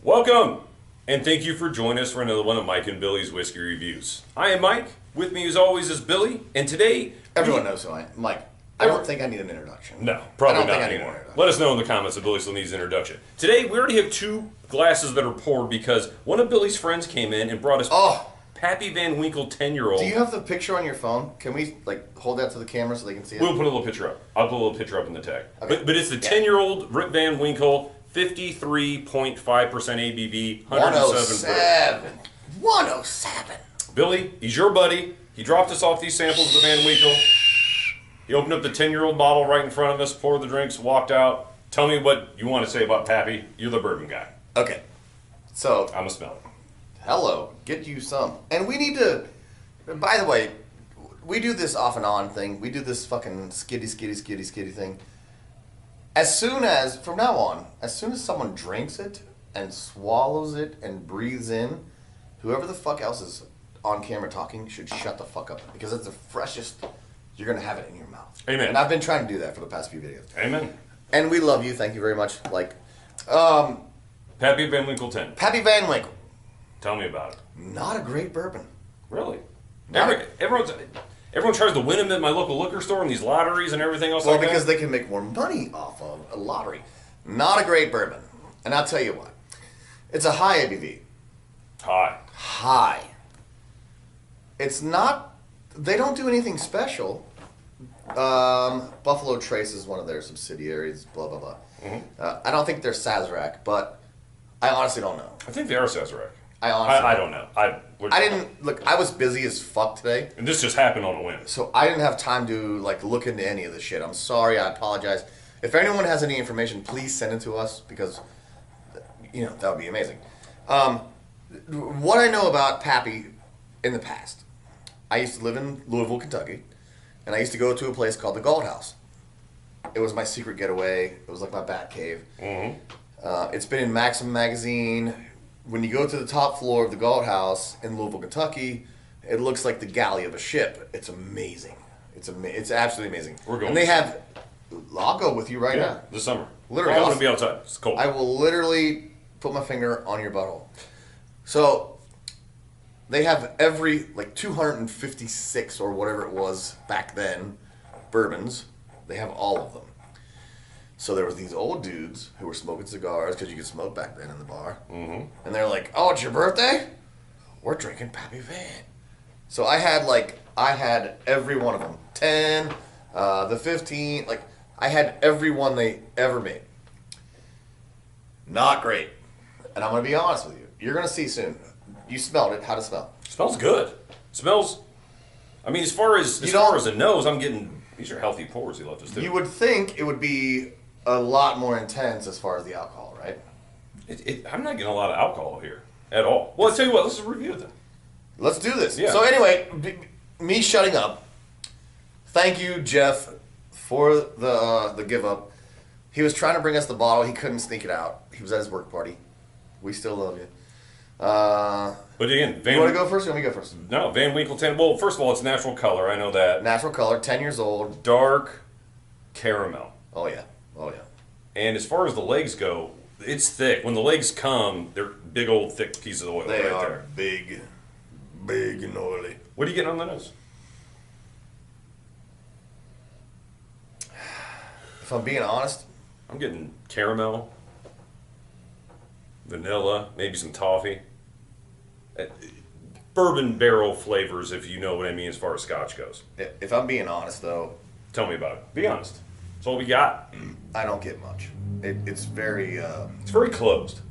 Welcome, and thank you for joining us for another one of Mike and Billy's Whiskey Reviews. I am Mike. With me, as always, is Billy, and today... Everyone knows who I am. Mike, I don't think I need an introduction. No, probably I don't not think I need anymore. an introduction. Let us know in the comments if Billy still needs an introduction. Today, we already have two glasses that are poured because one of Billy's friends came in and brought us Pappy Van Winkle 10-year-old. Do you have the picture on your phone? Can we hold that to the camera so they can see it? We'll put a little picture up. I'll put a little picture up in the tag. Okay. But it's the 10-year-old Rip Van Winkle, 53.5% ABV, 107. 107. Billy, he's your buddy. He dropped us off these samples of the Van Winkle. He opened up the 10-year-old bottle right in front of us, poured the drinks, walked out. Tell me what you want to say about Pappy. You're the bourbon guy. Okay. So, I'm going to smell it. hello. Get you some. And we need to, by the way, we do this off and on thing. We do this fucking skitty thing. As soon as, from now on, as soon as someone drinks it and swallows it and breathes in, whoever the fuck else is on camera talking should shut the fuck up. Because it's the freshest, you're going to have it in your mouth. Amen. And I've been trying to do that for the past few videos. Amen. And we love you. Thank you very much. Pappy Van Winkle 10. Pappy Van Winkle. Tell me about it. Not a great bourbon. Really? Everyone tries to win them at my local liquor store and these lotteries and everything else Well, like because that. they can make more money off of a lottery. Not a great bourbon. And I'll tell you why. It's a high ABV. High. It's not... They don't do anything special. Buffalo Trace is one of their subsidiaries, blah, blah, blah. Mm-hmm. I don't think they're Sazerac, but I honestly don't know. I think they are Sazerac. I don't know. I didn't... Look, I was busy as fuck today. And this just happened on a whim. So I didn't have time to look into any of this shit. I'm sorry. I apologize. If anyone has any information, please send it to us because, that would be amazing. What I know about Pappy in the past, I used to live in Louisville, Kentucky, and I used to go to a place called the Galt House. It was my secret getaway. It was like my bat cave. Mm-hmm. It's been in Maxim magazine. When you go to the top floor of the Galt House in Louisville, Kentucky, it looks like the galley of a ship. It's amazing. It's absolutely amazing. We're going. And they have... I'll go with you right now. This summer. Literally. I want to be outside. It's cold. I will literally put my finger on your butthole. So, they have every, 256 or whatever it was back then, bourbons. They have all of them. So there was these old dudes who were smoking cigars, because you could smoke back then in the bar. Mm-hmm. And they're like, oh, it's your birthday? We're drinking Pappy Van. So I had every one of them. 10, the 15, I had every one they ever made. Not great. And I'm going to be honest with you. You're going to see soon. You smelled it. How'd it smell? It smells good. It smells... I mean, as far as the nose, I'm getting... These are healthy pours he left us do. You would think it would be a lot more intense as far as the alcohol, right? I'm not getting a lot of alcohol here at all. Well, I'll tell you what. Let's review them. Let's do this. Yeah. So anyway, me shutting up. Thank you, Jeff, for the give up. He was trying to bring us the bottle. He couldn't sneak it out. He was at his work party. We still love you. But again, you want to go first or let me go first? No, Van Winkle 10. Well, first of all, it's natural color. I know that. Natural color, 10 years old. Dark caramel. Oh, yeah. And as far as the legs go, it's thick. When the legs come, they're big old thick pieces of oil. They right are there. big and oily. What are you getting on the nose? If I'm being honest, I'm getting caramel, vanilla, maybe some toffee. Bourbon barrel flavors, if you know what I mean, as far as Scotch goes. if I'm being honest, though... Tell me about it. Be honest. That's all we got. I don't get much. It's very... It's very closed.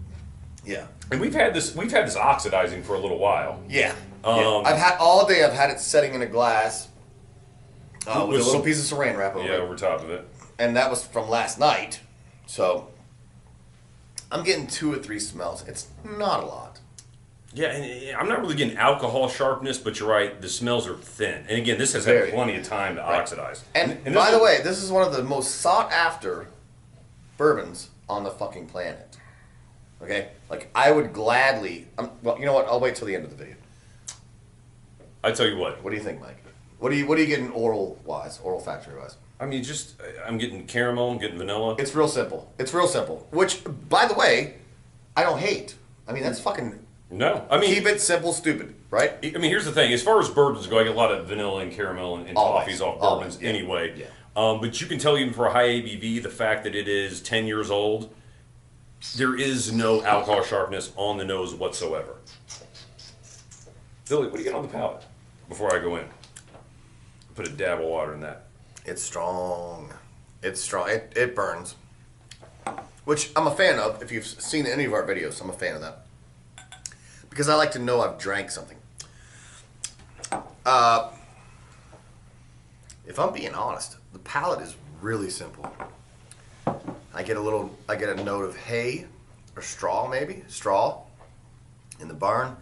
Yeah. And we've had this oxidizing for a little while. Yeah. Yeah. I've had it setting in a glass with a little piece of saran wrap over it. over top of it. And that was from last night. So, I'm getting 2 or 3 smells. It's not a lot. Yeah, and I'm not really getting alcohol sharpness, but you're right, the smells are thin. And again, this has had plenty of time to oxidize. And by the way, this is one of the most sought after bourbons on the fucking planet. Okay? I would gladly... well, you know what? I'll wait till the end of the video. I tell you what. What do you think, Mike? What are you getting olfactory-wise? I mean, I'm getting caramel, I'm getting vanilla. It's real simple. Which, by the way, I don't hate. I mean, that's fucking... No. I mean... Keep it simple, stupid, right? I mean, here's the thing. As far as bourbons go, I get a lot of vanilla and caramel and toffees off bourbons anyway. Yeah. But you can tell even for a high ABV, the fact that it is 10 years old, there is no alcohol sharpness on the nose whatsoever. Billy, what do you get on the palate before I go in? Put a dab of water in that. It's strong. It's strong. It burns. Which I'm a fan of. If you've seen any of our videos, I'm a fan of that. Because I like to know I've drank something. If I'm being honest, the palate is really simple. I get a note of hay or straw, maybe straw in the barn.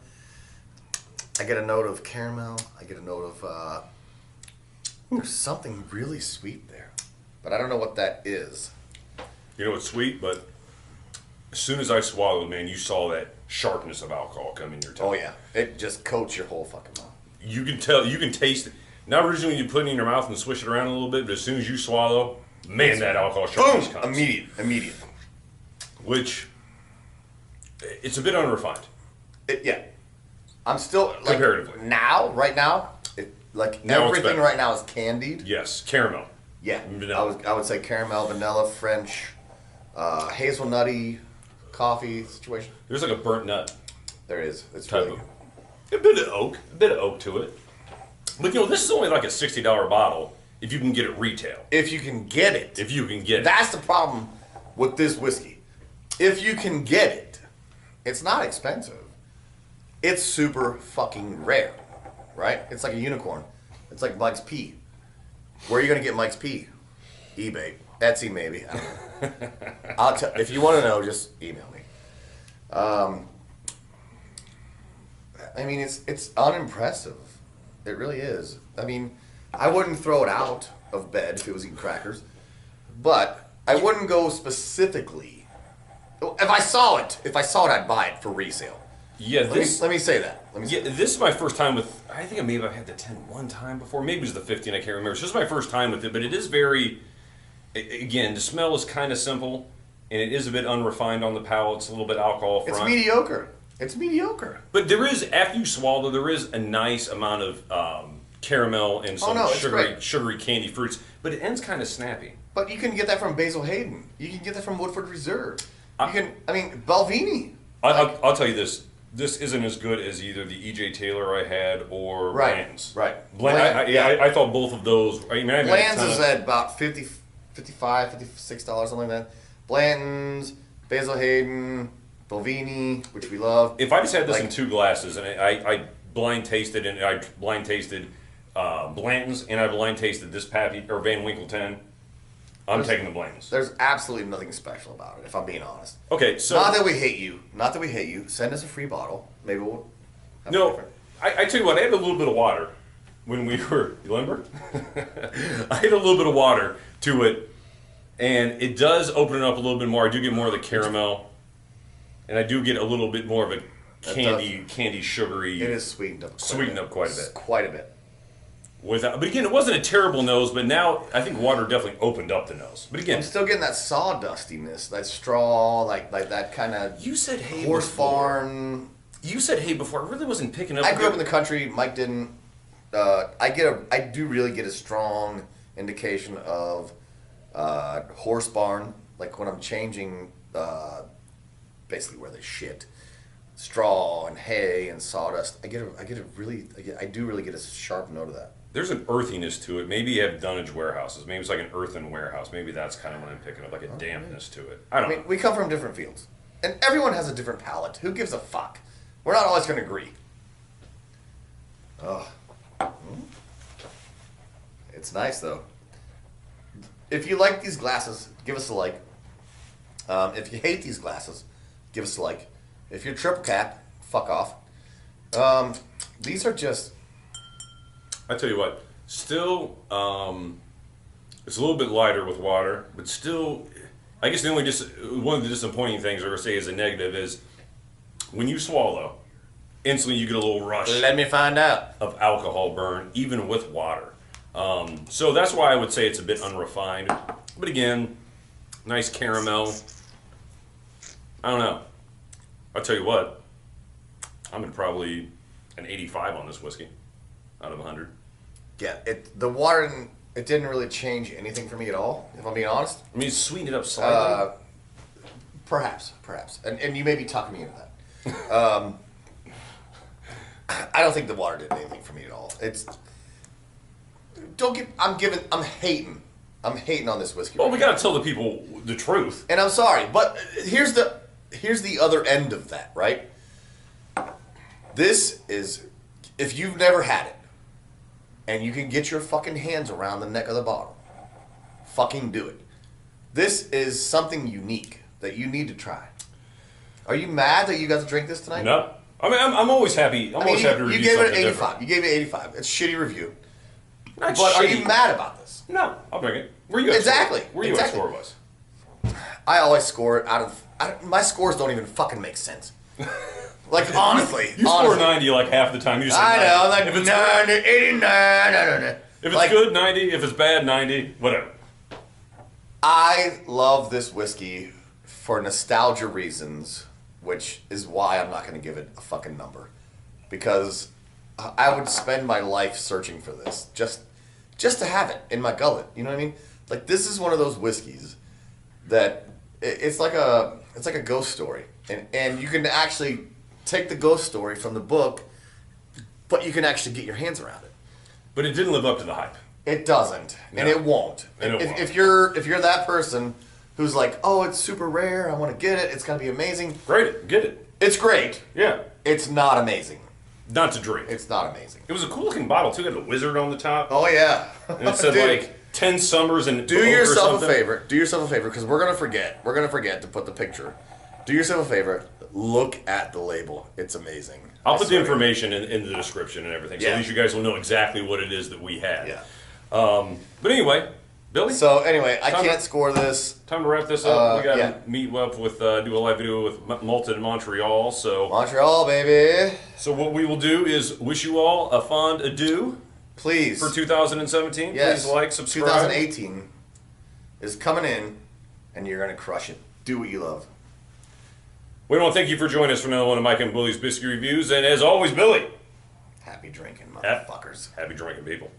I get a note of caramel. I get a note of there's something really sweet there, but I don't know what that is. You know, it's sweet, but as soon as I swallowed, man, you saw that sharpness of alcohol come in your tongue. Oh yeah, it just coats your whole fucking mouth. You can tell, you can taste it. Not originally you put it in your mouth and swish it around a little bit, but as soon as you swallow, man, that alcohol sharpness comes. Immediate. Which, it's a bit unrefined. Yeah. I'm still, like, comparatively. right now, Now everything right now is candied. Yes, caramel. Yeah. Vanilla. I would say caramel, vanilla, French, hazelnutty coffee situation. There's like a burnt nut. There is. It's type really of, a bit of oak to it. But you know, this is only like a $60 bottle if you can get it retail. If you can get it. If you can get it. That's the problem with this whiskey. If you can get it, it's not expensive. It's super fucking rare, right? It's like a unicorn. It's like Mike's Pee. Where are you gonna get Mike's Pee? eBay, Etsy, maybe. I don't know. I'll tell. If you want to know, just email me. I mean, it's unimpressive. It really is. I mean, I wouldn't throw it out of bed if it was eating crackers, but I wouldn't go specifically. If I saw it, I'd buy it for resale. Yeah, let me say that. This is my first time with. I think maybe I've had the 10 one time before. Maybe it was the 15. I can't remember. It's just my first time with it, but it is very. Again, the smell is kind of simple, and it is a bit unrefined on the palate. It's a little bit alcohol front. It's mediocre. But there is, after you swallow, there is a nice amount of caramel and some sugary candy fruits. But it ends kind of snappy. But you can get that from Basil Hayden. You can get that from Woodford Reserve. Belvini. I'll tell you this. This isn't as good as either the E.J. Taylor I had or Bland's. Right. I thought both of those. I mean, Bland's is at about $55, $56, something like that. Blanton's, Basil Hayden, Belvini, which we love. If I just had this in 2 glasses and I blind tasted Blanton's and I blind tasted this Pappy or Van Winkle 10, I'm taking the Blanton's. There's absolutely nothing special about it, if I'm being honest. Okay, so not that we hate you. Send us a free bottle. Maybe we'll. I tell you what. I had a little bit of water when we were. You remember? I had a little bit of water to it, and it does open it up a little bit more. I do get more of the caramel, and I do get a little bit more of a candy sugary. It is sweetened up quite a bit. Quite a bit. But again, it wasn't a terrible nose. But now I think water definitely opened up the nose. But again, I'm still getting that sawdustiness, that straw, like that kind of. You said hay horse before. barn. You said hay before. I really wasn't picking up. I grew up in the country. Mike didn't. I do really get a strong indication of horse barn, like when I'm changing basically where they shit, straw and hay and sawdust. I do really get a sharp note of that. There's an earthiness to it. Maybe you have dunnage warehouses. Maybe it's like an earthen warehouse. Maybe that's kind of what I'm picking up, like a dampness to it. I don't know. We come from different fields, and everyone has a different palate. Who gives a fuck? We're not always going to agree. Oh. It's nice, though. If you like these glasses, give us a like. If you hate these glasses, give us a like. If you're triple cap, fuck off. These are just... I tell you what, still, it's a little bit lighter with water, but still, I guess one of the disappointing things, or say as a negative, is when you swallow, instantly you get a little rush. Let me find out. Of alcohol burn, even with water. So that's why I would say it's a bit unrefined. But again, nice caramel. I don't know. I'll tell you what. I'm at probably an 85 on this whiskey out of 100. Yeah, the water didn't really change anything for me at all, if I'm being honest. I mean, sweeten it up slightly. Perhaps. And you may be talking me into that. I don't think the water did anything for me at all. I'm hating on this whiskey. Well, we got to tell the people the truth. And I'm sorry, but here's the other end of that, right? This is, if you've never had it, and you can get your fucking hands around the neck of the bottle, fucking do it. This is something unique that you need to try. Are you mad that you got to drink this tonight? No. I mean, I'm always happy. I'm always happy to review You gave it an something 85. different. You gave it 85. It's a shitty review. Not But are shitty. you mad about this? No, I'll drink it. Where you at? Exactly. Where you Exactly. at score was? I always score it my scores don't even fucking make sense. Like, honestly. You score 90 like half the time. You just say I 90. know, like if it's 90, 89, no. If it's Like, good, 90. If it's bad, 90. Whatever. I love this whiskey for nostalgia reasons, which is why I'm not going to give it a fucking number. Because I would spend my life searching for this, just to have it in my gullet. You know what I mean? Like, this is one of those whiskeys that it's like a ghost story, and you can actually take the ghost story from the book, but you can actually get your hands around it. But it didn't live up to the hype. It doesn't, and it won't. And it won't. If you're that person who's like, oh, it's super rare, I want to get it, it's gonna be amazing. Great. Get it. It's great. Yeah. It's not amazing. Not to drink. It's not amazing. It was a cool looking bottle, too. It had a wizard on the top. Oh yeah. And it said, Dude, like, 10 summers and do yourself a favor. Do yourself a favor, because we're gonna forget. We're gonna forget to put the picture. Do yourself a favor. Look at the label. It's amazing. I'll put the information in the description and everything, so Yeah. at least you guys will know exactly what it is that we had. Yeah. But anyway, Billy, So anyway, I Time can't to- score this. time to wrap this up. We got to yeah. meet up with, do a live video with Malta in Montreal. So Montreal, baby. what we will do is wish you all a fond adieu Please. for 2017. Yes. Please like, subscribe. 2018 is coming in, and you're gonna crush it. Do what you love. We want to thank you for joining us for another one of Mike and Billy's Biscuit Reviews. And as always, Billy, Happy drinking, Hap- motherfuckers. happy drinking, people.